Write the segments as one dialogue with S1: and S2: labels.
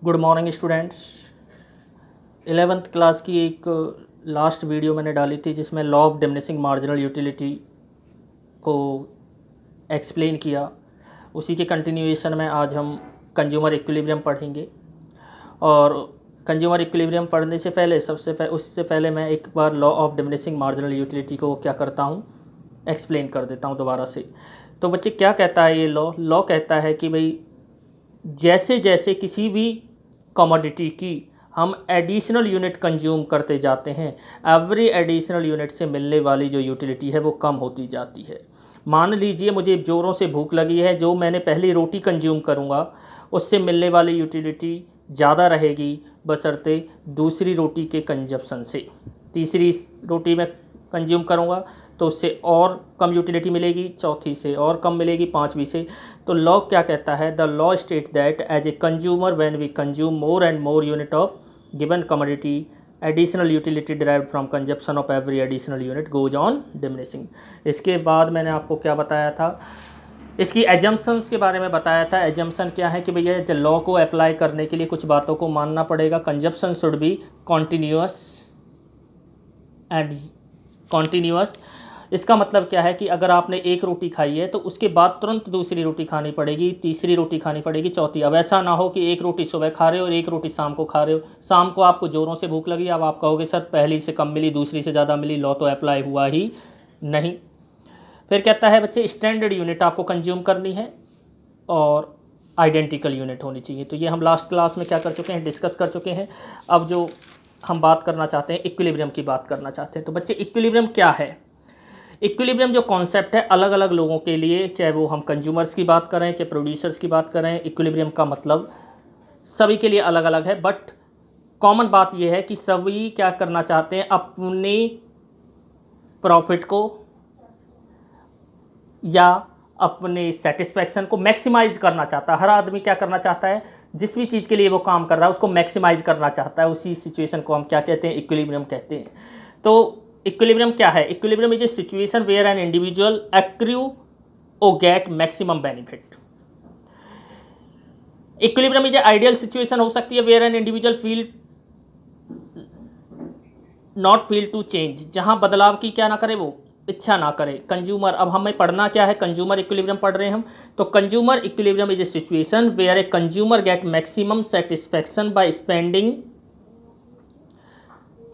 S1: Good morning students. 11th class की एक last video मैंने डाली थी जिसमें law of diminishing marginal utility को एक्सप्लेन किया। उसी के कंटिन्यूएशन में आज हम कंज्यूमर इक्विलिब्रियम पढ़ेंगे। और कंज्यूमर इक्विलिब्रियम पढ़ने से पहले उससे पहले मैं एक बार law of diminishing marginal utility को क्या करता हूँ, एक्सप्लेन कर देता हूँ दोबारा से। तो बच्चे क्या कहता है ये लॉ कहता है कि भाई जैसे जैसे किसी भी कमोडिटी की हम एडिशनल यूनिट कंज्यूम करते जाते हैं, एवरी एडिशनल यूनिट से मिलने वाली जो यूटिलिटी है वो कम होती जाती है। मान लीजिए मुझे ज़ोरों से भूख लगी है, जो मैंने पहली रोटी कंज्यूम करूँगा उससे मिलने वाली यूटिलिटी ज़्यादा रहेगी बशर्ते दूसरी रोटी के कंजप्शन से। तीसरी रोटी में कंज्यूम करूँगा तो उससे और कम यूटिलिटी मिलेगी, चौथी से और कम मिलेगी, पाँचवीं से। तो लॉ क्या कहता है? The law state that as a consumer when we consume more and more unit of given commodity, additional utility derived from consumption of every additional unit goes on diminishing. इसके बाद मैंने आपको क्या बताया था, इसकी एजम्पशंस के बारे में बताया था। एजम्पशन क्या है कि भैया लॉ को अप्लाई करने के लिए कुछ बातों को मानना पड़ेगा। Consumption should be continuous and continuous. इसका मतलब क्या है कि अगर आपने एक रोटी खाई है तो उसके बाद तुरंत दूसरी रोटी खानी पड़ेगी, तीसरी रोटी खानी पड़ेगी, चौथी। अब ऐसा ना हो कि एक रोटी सुबह खा रहे हो और एक रोटी शाम को खा रहे हो। शाम को आपको ज़ोरों से भूख लगी, अब आप कहोगे सर पहली से कम मिली, दूसरी से ज़्यादा मिली, लॉ तो अप्लाई हुआ ही नहीं। फिर कहता है बच्चे स्टैंडर्ड यूनिट आपको कंज्यूम करनी है और आइडेंटिकल यूनिट होनी चाहिए। तो ये हम लास्ट क्लास में क्या कर चुके हैं, डिस्कस कर चुके हैं। अब जो हम बात करना चाहते हैं, इक्विलिब्रियम की बात करना चाहते हैं। तो बच्चे इक्विलिब्रियम क्या है? इक्विलिब्रियम जो कॉन्सेप्ट है अलग अलग लोगों के लिए, चाहे वो हम कंज्यूमर्स की बात करें चाहे प्रोड्यूसर्स की बात करें, इक्विलिब्रियम का मतलब सभी के लिए अलग अलग है। बट कॉमन बात यह है कि सभी क्या करना चाहते हैं, अपने प्रॉफिट को या अपने सेटिस्फैक्शन को मैक्सिमाइज करना चाहता है। हर आदमी क्या करना चाहता है, जिस भी चीज़ के लिए वो काम कर रहा है उसको मैक्सिमाइज करना चाहता है। उसी सिचुएशन को हम क्या कहते हैं, इक्विलिब्रियम कहते हैं। तो इक्विलिब्रियम क्या है? Equilibrium is a situation where an individual accrue or get maximum benefit. Equilibrium is a ideal situation हो सकती है where an individual feel not feel to change, जहां बदलाव की क्या ना करे, वो इच्छा ना करे। कंज्यूमर, अब हमें पढ़ना क्या है, कंज्यूमर इक्विलिब्रियम पढ़ रहे हैं हम। तो consumer equilibrium is a situation where a consumer get maximum satisfaction by spending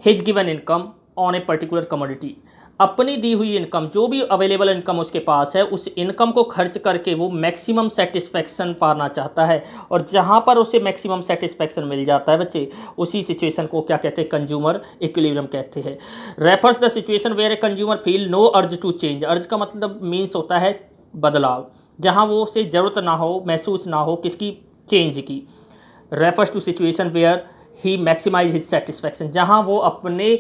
S1: his given income on a particular commodity. अपनी दी हुई इनकम, जो भी अवेलेबल इनकम उसके पास है, उस इनकम को खर्च करके वो मैक्सिमम सेटिस्फैक्शन पाना चाहता है। और जहाँ पर उसे मैक्सिमम सेटिस्फैक्शन मिल जाता है बच्चे, उसी सिचुएशन को क्या कहते हैं, कंज्यूमर इक्विलिब्रियम कहते हैं। Refers the situation where a consumer feel no urge to change. Urge का मतलब मीन्स होता है बदलाव, जहाँ वो उसे ज़रूरत ना हो, महसूस ना हो किसकी, चेंज की। Refers to situation where he maximise his satisfaction, जहाँ वो अपने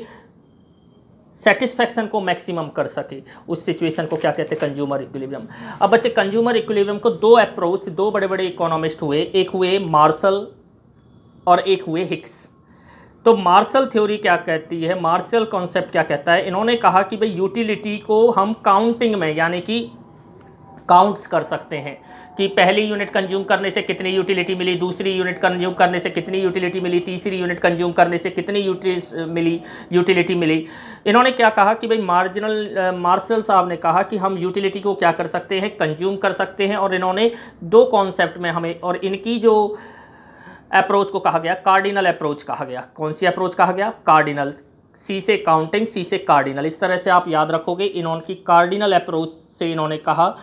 S1: सेटिस्फैक्शन को मैक्सिमम कर सके, उस सिचुएशन को क्या कहते हैं, कंज्यूमर इक्विलिब्रियम। अब बच्चे कंज्यूमर इक्विलिब्रियम को दो अप्रोच, दो बड़े बड़े इकोनॉमिस्ट हुए, एक हुए मार्शल और एक हुए हिक्स। तो मार्शल थ्योरी क्या कहती है, मार्शल कॉन्सेप्ट क्या कहता है, इन्होंने कहा कि भाई यूटिलिटी को हम काउंटिंग में, यानी कि काउंट्स कर सकते हैं कि पहली यूनिट कंज्यूम करने से कितनी यूटिलिटी मिली, दूसरी यूनिट कंज्यूम करने से कितनी यूटिलिटी मिली, तीसरी यूनिट कंज्यूम करने से कितनी यूटिलिटी मिली। इन्होंने क्या कहा कि भाई मार्शल साहब ने कहा कि हम यूटिलिटी को क्या कर सकते हैं, कंज्यूम कर सकते हैं। और इन्होंने दो कॉन्सेप्ट में हमें, और इनकी जो अप्रोच को कहा गया कार्डिनल अप्रोच कहा गया। कौन सी अप्रोच कहा गया? कार्डिनल। सी से काउंटिंग, सी से कार्डिनल, इस तरह से आप याद रखोगे। इन्होंने कार्डिनल अप्रोच से इन्होंने कहा,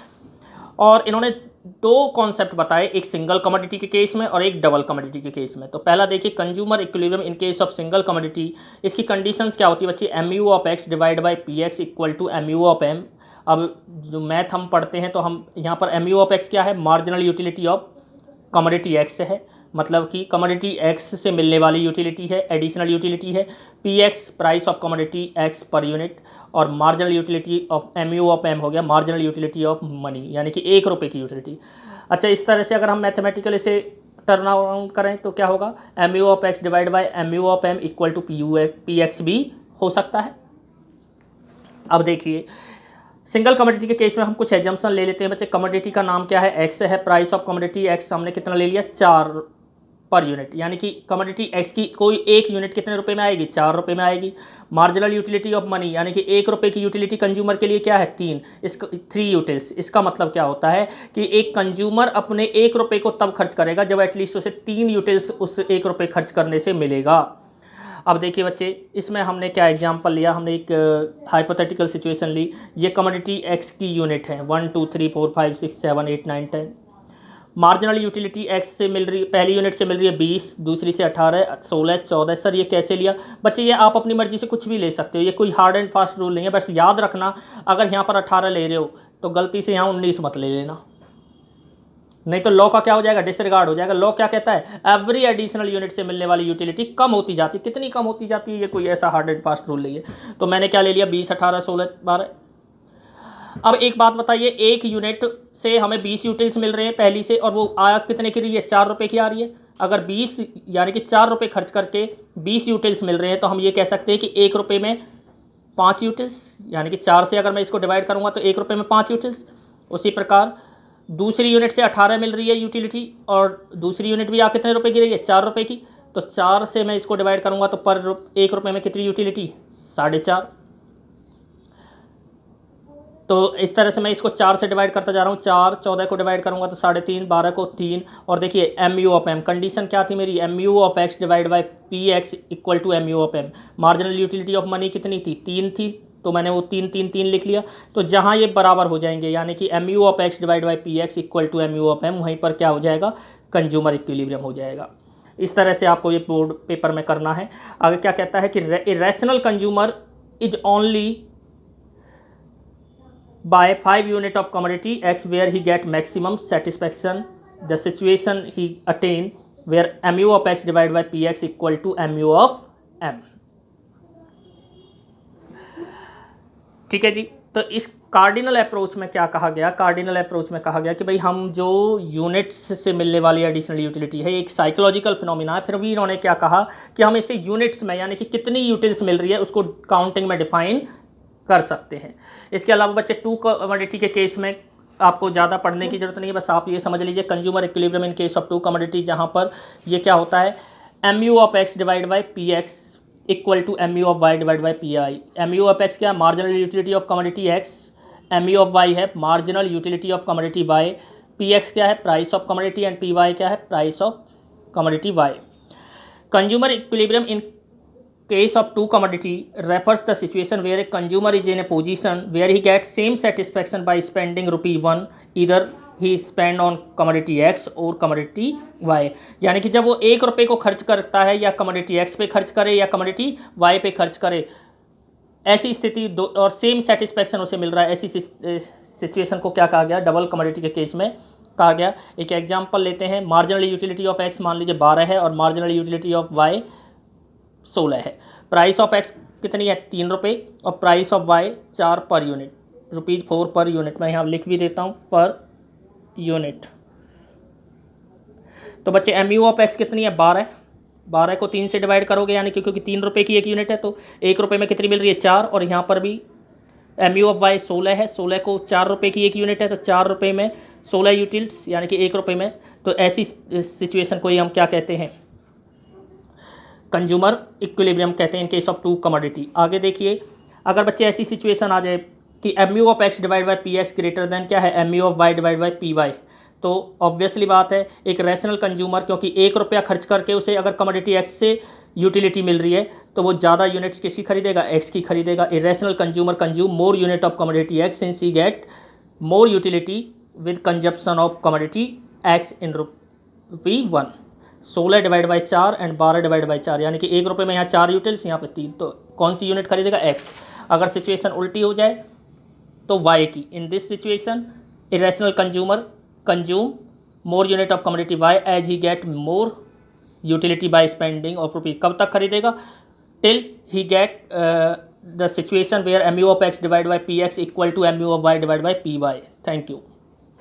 S1: और इन्होंने दो कॉन्सेप्ट बताए, एक सिंगल कमोडिटी के केस में और एक डबल कमोडिटी के केस में। तो पहला देखिए, consumer equilibrium in case of single commodity. इसकी कंडीशंस क्या होती है बच्चे? MU of X divide by PX equal to MU of M। अब जो मैथ हम पढ़ते हैं तो हम यहाँ पर MU ऑफ एक्स क्या है, marginal utility of commodity x है, मतलब कि कमोडिटी एक्स से मिलने वाली यूटिलिटी है, एडिशनल यूटिलिटी है। PX price of commodity X per unit, और marginal utility of MU of M हो गया मार्जिनल यूटिलिटी ऑफ मनी, यानी कि 1 रुपये की यूटिलिटी। अच्छा, इस तरह से अगर हम मैथमेटिकल इसे टर्न अराउंड करें तो क्या होगा, MU of X divide by MU of M equal to PX भी हो सकता है। अब देखिए, सिंगल कमोडिटी के केस में हम कुछ एजम्पशन ले लेते हैं बच्चे। कमोडिटी का नाम क्या है, एक्स है, प्राइस ऑफ कमोडिटी एक्स हमने कितना ले लिया, 4 पर यूनिट, यानी कि कमोडिटी एक्स की कोई एक यूनिट कितने रुपए में आएगी, 4 रुपए में आएगी। मार्जिनल यूटिलिटी ऑफ मनी, यानी कि 1 रुपए की यूटिलिटी कंज्यूमर के लिए क्या है, 3, इसका 3 यूटिल्स। इसका मतलब क्या होता है कि एक कंज्यूमर अपने 1 रुपए को तब खर्च करेगा जब एटलीस्ट उसे 3 यूटिल्स उस 1 रुपए खर्च करने से मिलेगा। अब देखिए बच्चे, इसमें हमने क्या एग्जांपल लिया, हमने एक हाइपोथेटिकल सिचुएशन ली। ये कमोडिटी एक्स की यूनिट है 1 2 3 4 5 6 7 8 9 10। मार्जिनल यूटिलिटी एक्स से मिल रही, पहली यूनिट से मिल रही है 20, दूसरी से 18, 16, 14। सर ये कैसे लिया? बच्चे ये आप अपनी मर्जी से कुछ भी ले सकते हो, ये कोई हार्ड एंड फास्ट रूल नहीं है। बस याद रखना, अगर यहाँ पर 18 ले रहे हो तो गलती से यहाँ 19 मत ले लेना, नहीं तो लॉ का क्या हो जाएगा, डिसरिगार्ड हो जाएगा। लॉ क्या कहता है, एवरी एडिशनल यूनिट से मिलने वाली यूटिलिटी कम होती जाती है। कितनी कम होती जाती है, ये कोई ऐसा हार्ड एंड फास्ट रूल नहीं है। तो मैंने क्या ले लिया, 20, 18, 16, 12। अब एक बात बताइए, एक यूनिट से हमें 20 यूटिल्स मिल रहे हैं पहली से, और वो आया कितने की रही है, 4 रुपये की आ रही है। अगर 20 यानी कि 4 रुपये खर्च करके 20 यूटिल्स मिल रहे हैं, तो हम ये कह सकते हैं कि 1 रुपये में 5 यूटिल्स, यानी कि 4 से अगर मैं इसको डिवाइड करूँगा तो 1 रुपये में 5 यूटिल्स। उसी प्रकार दूसरी यूनिट से 18 मिल रही है यूटिलिटी, और दूसरी यूनिट भी कितने रुपए की रही है, 4 रुपये की। तो 4 से मैं इसको डिवाइड करूँगा तो पर 1 रुपये में कितनी यूटिलिटी, 4.5। तो इस तरह से मैं इसको 4 से डिवाइड करता जा रहा हूँ। 4, 14 को डिवाइड करूँगा तो 3.5, 12 को 3। और देखिए M U of M, condition क्या थी मेरी, M U of X divide by P X equal to M U of M. Marginal utility of money कितनी थी, 3 थी, तो मैंने वो 3 3 3 लिख लिया। तो जहाँ ये बराबर हो जाएंगे, यानी कि M U of X divide by P X equal to M U of M, वहीं पर क्या हो जाएगा, कंज्यूमर इक्विलिब्रियम हो जाएगा। इस तरह से आपको ये बोर्ड पेपर में करना है। आगे क्या कहता है कि irrational consumer is only by 5 unit of commodity X where he get maximum satisfaction, the situation he attain where mu of x divided by px equal to mu of m। ठीक है जी। तो इस कार्डिनल अप्रोच में क्या कहा गया, cardinal approach में कहा गया कि भाई हम जो यूनिट्स से मिलने वाली एडिशनल यूटिलिटी है, एक साइकोलॉजिकल फिनोमिना है। फिर भी इन्होंने क्या कहा कि हम इसे यूनिट्स में, यानी कि कितनी यूटिल्स मिल रही है, उसको काउंटिंग में डिफाइन कर सकते हैं। इसके अलावा बच्चे 2 कमोडिटी के केस में आपको ज़्यादा पढ़ने की जरूरत नहीं है, बस आप ये समझ लीजिए consumer equilibrium in case of 2 commodity, जहाँ पर ये क्या होता है, M U of X divide by P X equal to M U of Y divide by P I. M U of X क्या, marginal utility of commodity X, M U of Y है marginal utility of commodity Y, P X क्या है, price of commodity, and P Y क्या है, price of commodity Y. Consumer equilibrium in case of 2 commodity refers the situation where a consumer is in a position where he gets same satisfaction by spending ₹1, either he spend on commodity X और commodity Y। यानी कि जब वो 1 रुपये को खर्च करता है, या commodity X पे खर्च करे या commodity Y पे खर्च करे, ऐसी स्थिति दो और सेम सेटिस्फैक्शन उसे मिल रहा है, ऐसी सिचुएशन को क्या कहा गया, डबल कमोडिटी के केस में कहा गया। एक एग्जांपल लेते हैं, मार्जिनल यूटिलिटी ऑफ एक्स मान लीजिए 12 है और मार्जिनल यूटिलिटी ऑफ वाई 16 है। प्राइस ऑफ एक्स कितनी है, 3 रुपये, और price of Y 4 per unit, ₹4 per unit. मैं यहाँ लिख भी देता हूँ, पर यूनिट। तो बच्चे एम यू ऑफ एक्स कितनी है, 12 को 3 से डिवाइड करोगे, यानी कि क्योंकि 3 रुपये की एक यूनिट है तो 1 रुपये में कितनी मिल रही है, 4। और यहाँ पर भी एम यू ऑफ वाई 16 है, 16 को 4 रुपये की एक यूनिट है, तो 4 रुपये में 16 यूटिल्स, यानी कि 1 रुपये में। तो ऐसी सिचुएशन को ही हम क्या कहते हैं, कंज्यूमर इक्विलिब्रियम कहते हैं इन केस ऑफ 2 कमोडिटी। आगे देखिए, अगर बच्चे ऐसी सिचुएशन आ जाए कि M U of X divide by P X greater than क्या है, M U of Y divide by P Y, तो ऑब्वियसली बात है एक रैशनल कंज्यूमर, क्योंकि 1 रुपया खर्च करके उसे अगर कमोडिटी एक्स से यूटिलिटी मिल रही है, तो वो ज़्यादा यूनिट्स किसकी खरीदेगा, एक्स की खरीदेगा। Irrational consumer consume more unit of commodity x since he get more utility with consumption of commodity x in ₹1। 16 divide by 4 and 12 divide by 4, यानी कि 1 रुपये में यहाँ 4 यूटिल्स, यहाँ पे 3, तो कौन सी यूनिट खरीदेगा, एक्स। अगर सिचुएशन उल्टी हो जाए तो वाई की। In this situation irrational consumer consume more unit of commodity Y as he get more utility by spending of ₹। कब तक खरीदेगा, till he get the situation where M U of X divide by P X equal to M U of Y divide by P Y. Thank you.